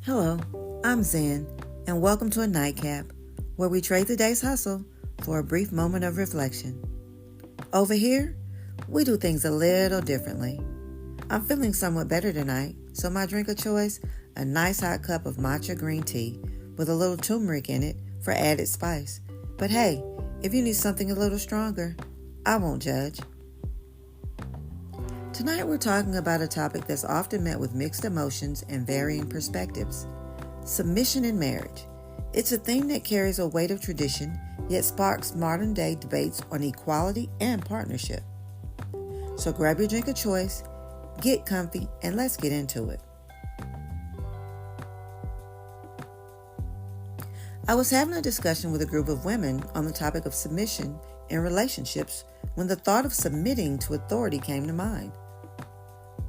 Hello, I'm Zen, and welcome to a Nightcap, where we trade the day's hustle for a brief moment of reflection. Over here, we do things a little differently. I'm feeling somewhat better tonight, so my drink of choice, a nice hot cup of matcha green tea with a little turmeric in it for added spice. But hey, if you need something a little stronger, I won't judge. Tonight we're talking about a topic that's often met with mixed emotions and varying perspectives. Submission in marriage. It's a theme that carries a weight of tradition, yet sparks modern-day debates on equality and partnership. So grab your drink of choice, get comfy, and let's get into it. I was having a discussion with a group of women on the topic of submission in relationships when the thought of submitting to authority came to mind.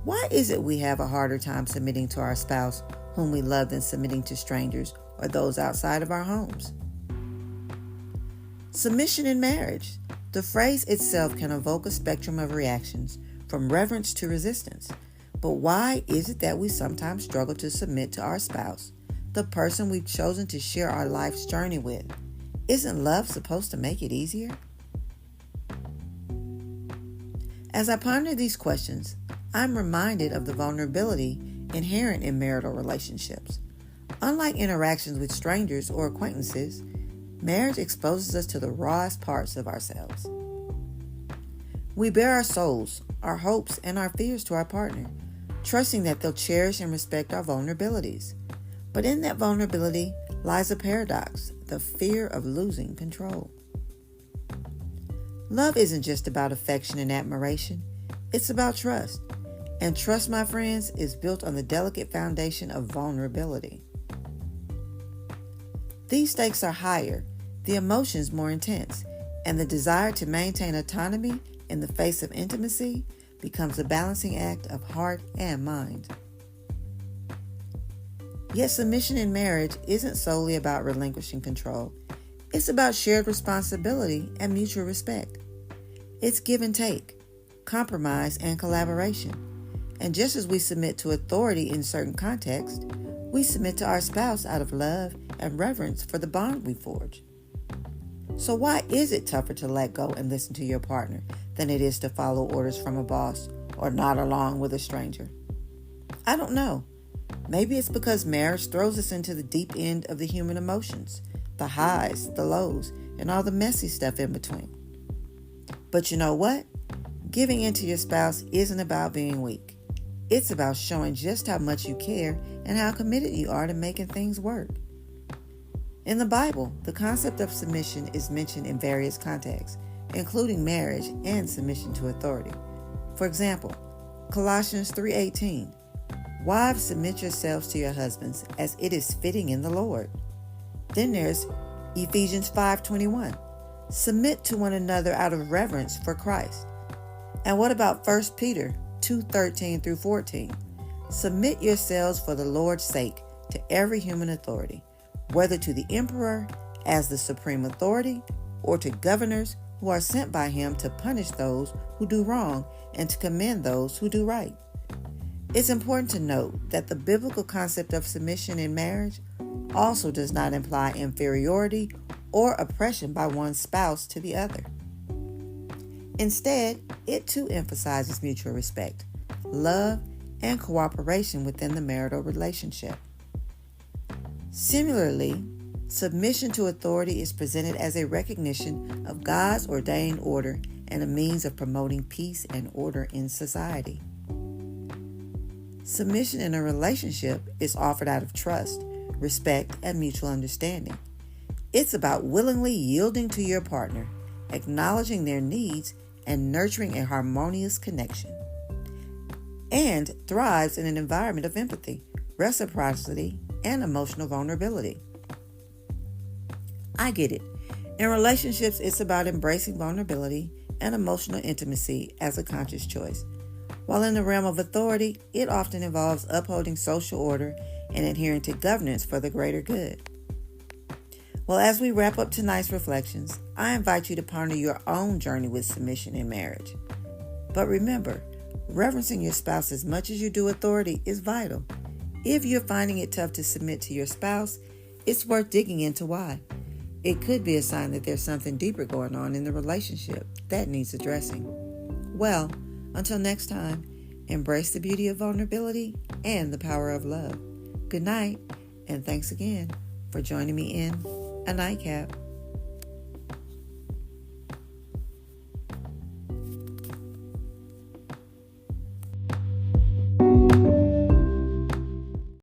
Why is it we have a harder time submitting to our spouse whom we love than submitting to strangers or those outside of our homes? Submission in marriage. The phrase itself can evoke a spectrum of reactions, from reverence to resistance. But why is it that we sometimes struggle to submit to our spouse, the person we've chosen to share our life's journey with? Isn't love supposed to make it easier? As I ponder these questions, I'm reminded of the vulnerability inherent in marital relationships. Unlike interactions with strangers or acquaintances, marriage exposes us to the rawest parts of ourselves. We bare our souls, our hopes, and our fears to our partner, trusting that they'll cherish and respect our vulnerabilities. But in that vulnerability lies a paradox, the fear of losing control. Love isn't just about affection and admiration, it's about trust. And trust, my friends, is built on the delicate foundation of vulnerability. These stakes are higher, the emotions more intense, and the desire to maintain autonomy in the face of intimacy becomes a balancing act of heart and mind. Yet submission in marriage isn't solely about relinquishing control. It's about shared responsibility and mutual respect. It's give and take, compromise, and collaboration. And just as we submit to authority in certain contexts, we submit to our spouse out of love and reverence for the bond we forge. So why is it tougher to let go and listen to your partner than it is to follow orders from a boss or nod along with a stranger? I don't know. Maybe it's because marriage throws us into the deep end of the human emotions, the highs, the lows, and all the messy stuff in between. But you know what? Giving in to your spouse isn't about being weak. It's about showing just how much you care and how committed you are to making things work. In the Bible, the concept of submission is mentioned in various contexts, including marriage and submission to authority. For example, Colossians 3:18, "Wives, submit yourselves to your husbands as it is fitting in the Lord." Then there's Ephesians 5:21, "Submit to one another out of reverence for Christ." And what about 1 Peter 2:13 through 14? "Submit yourselves for the Lord's sake to every human authority, whether to the emperor as the supreme authority or to governors who are sent by him to punish those who do wrong and to commend those who do right." It's important to note that the biblical concept of submission in marriage also does not imply inferiority or oppression by one spouse to the other. Instead, it too emphasizes mutual respect, love, and cooperation within the marital relationship. Similarly, submission to authority is presented as a recognition of God's ordained order and a means of promoting peace and order in society. Submission in a relationship is offered out of trust, respect, and mutual understanding. It's about willingly yielding to your partner, acknowledging their needs, and nurturing a harmonious connection, and thrives in an environment of empathy, reciprocity, and emotional vulnerability. I get it. In relationships, it's about embracing vulnerability and emotional intimacy as a conscious choice. While in the realm of authority, it often involves upholding social order and adhering to governance for the greater good. Well, as we wrap up tonight's reflections, I invite you to ponder your own journey with submission in marriage. But remember, reverencing your spouse as much as you do authority is vital. If you're finding it tough to submit to your spouse, it's worth digging into why. It could be a sign that there's something deeper going on in the relationship that needs addressing. Well, until next time, embrace the beauty of vulnerability and the power of love. Good night, and thanks again for joining me in A Nightcap.